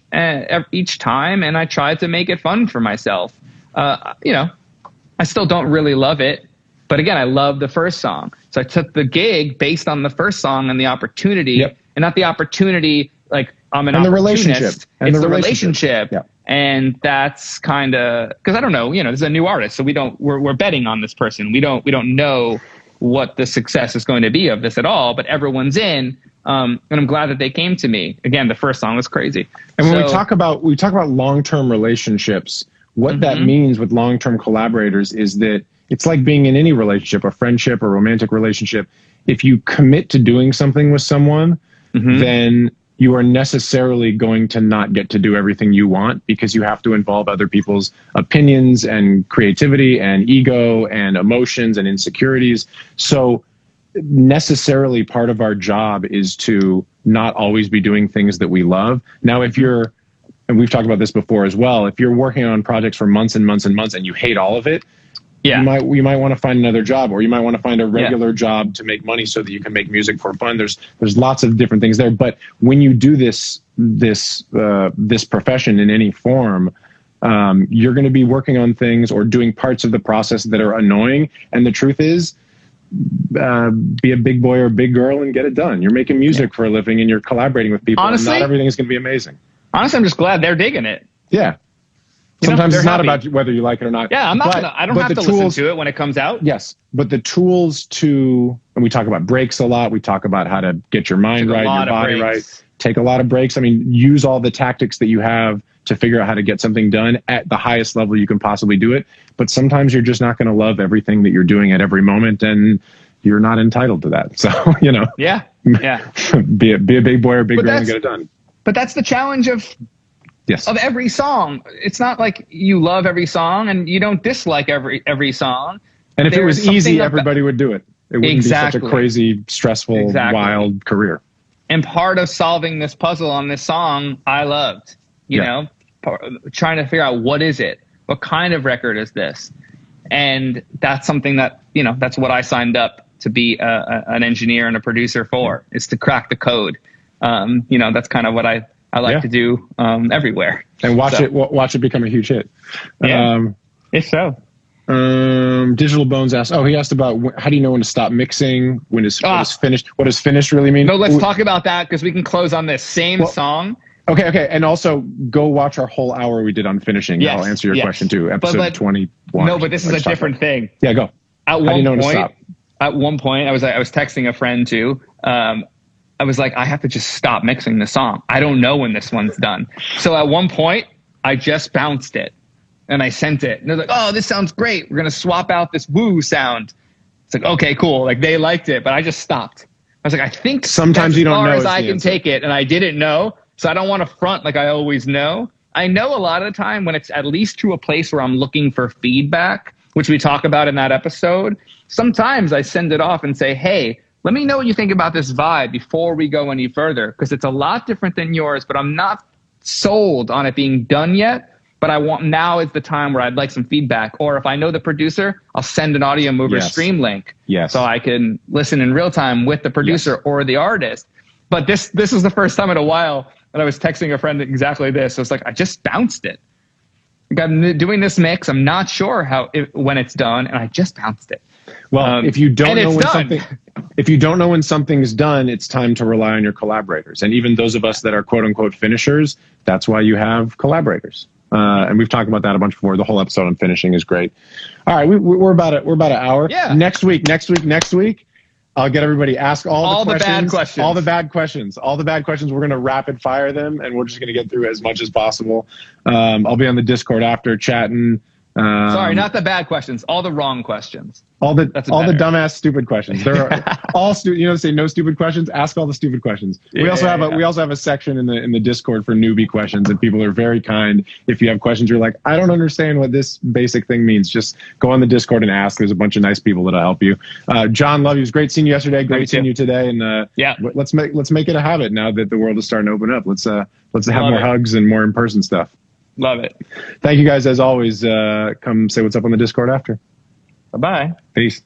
each time, and I tried to make it fun for myself. I still don't really love it, but again, I love the first song. So I took the gig based on the first song and the opportunity, and not the opportunity like I'm an opportunist. It's the relationship. Yep. And that's kind of, because I don't know, this is a new artist, so we're betting on this person. We don't know what the success is going to be of this at all, but everyone's in. And I'm glad that they came to me. Again, the first song was crazy. And when we talk about long-term relationships, what that means with long-term collaborators is that it's like being in any relationship, a friendship, a romantic relationship. If you commit to doing something with someone, then you are necessarily going to not get to do everything you want, because you have to involve other people's opinions and creativity and ego and emotions and insecurities. So necessarily part of our job is to not always be doing things that we love. Now, if you're, and we've talked about this before as well, if you're working on projects for months and months and months and you hate all of it, you might want to find another job, or you might want to find a regular job to make money so that you can make music for fun. There's lots of different things there. But when you do this profession in any form, You're going to be working on things or doing parts of the process that are annoying. And the truth is, be a big boy or a big girl and get it done. You're making music for a living and you're collaborating with people. Honestly, and not everything is going to be amazing. Honestly, I'm just glad they're digging it. Yeah. Sometimes it's not about whether you like it or not. Yeah, I don't have to listen to it when it comes out. Yes, but the tools and we talk about breaks a lot. We talk about how to get your mind right, your body right. Take a lot of breaks. I mean, use all the tactics that you have to figure out how to get something done at the highest level you can possibly do it. But sometimes you're just not going to love everything that you're doing at every moment, and you're not entitled to that. So, Yeah. be a big boy or big girl and get it done. But that's the challenge of every song. It's not like you love every song and you don't dislike every song. And if it was easy, everybody would do it. It wouldn't be such a crazy, stressful, wild career. And part of solving this puzzle on this song, I loved, trying to figure out what is it? What kind of record is this? And that's something that, that's what I signed up to be an engineer and a producer for, is to crack the code. That's kind of what I like to do everywhere. And watch it become a huge hit. Yeah, if so. Digital Bones asked, he asked about how do you know when to stop mixing? What is finished? What does finished really mean? No, let's talk about that because we can close on this same song. Okay. And also go watch our whole hour we did on finishing. Yes, I'll answer your question too. Episode 21. No, but this is a different thing. Yeah, go. At one point, I was texting a friend too. I was like, I have to just stop mixing the song. I don't know when this one's done. So at one point, I just bounced it and I sent it. And they're like, oh, this sounds great. We're going to swap out this woo sound. It's like, okay, cool. Like they liked it, but I just stopped. I was like, I think sometimes you don't know as I can take it. And I didn't know. So I don't want to front like I always know. I know a lot of the time when it's at least to a place where I'm looking for feedback, which we talk about in that episode. Sometimes I send it off and say, hey, let me know what you think about this vibe before we go any further, because it's a lot different than yours, but I'm not sold on it being done yet. But now is the time where I'd like some feedback. Or if I know the producer, I'll send an Audio Mover stream link so I can listen in real time with the producer or the artist. But this is the first time in a while that I was texting a friend exactly this. So it's like, I just bounced it. Like I'm doing this mix. I'm not sure when it's done, and I just bounced it. Well, if you don't know when something's done, it's time to rely on your collaborators. And even those of us that are quote unquote finishers, that's why you have collaborators. And we've talked about that a bunch before. The whole episode on finishing is great. All right, we're about an hour. Yeah. Next week, I'll get everybody ask all the bad questions. All the bad questions. We're going to rapid fire them, and we're just going to get through as much as possible. I'll be on the Discord after chatting. Sorry, not the bad questions. All the wrong questions. All the dumbass stupid questions. There are all say no stupid questions. Ask all the stupid questions. We also have a section in the Discord for newbie questions, and people are very kind. If you have questions, you're like, I don't understand what this basic thing means. Just go on the Discord and ask. There's a bunch of nice people that'll help you. John, love you. It was great seeing you yesterday. Great seeing you today. And let's make it a habit now that the world is starting to open up. Let's have more hugs and more in person stuff. Love it. Thank you guys as always. Come say what's up on the Discord after. Bye-bye. Peace.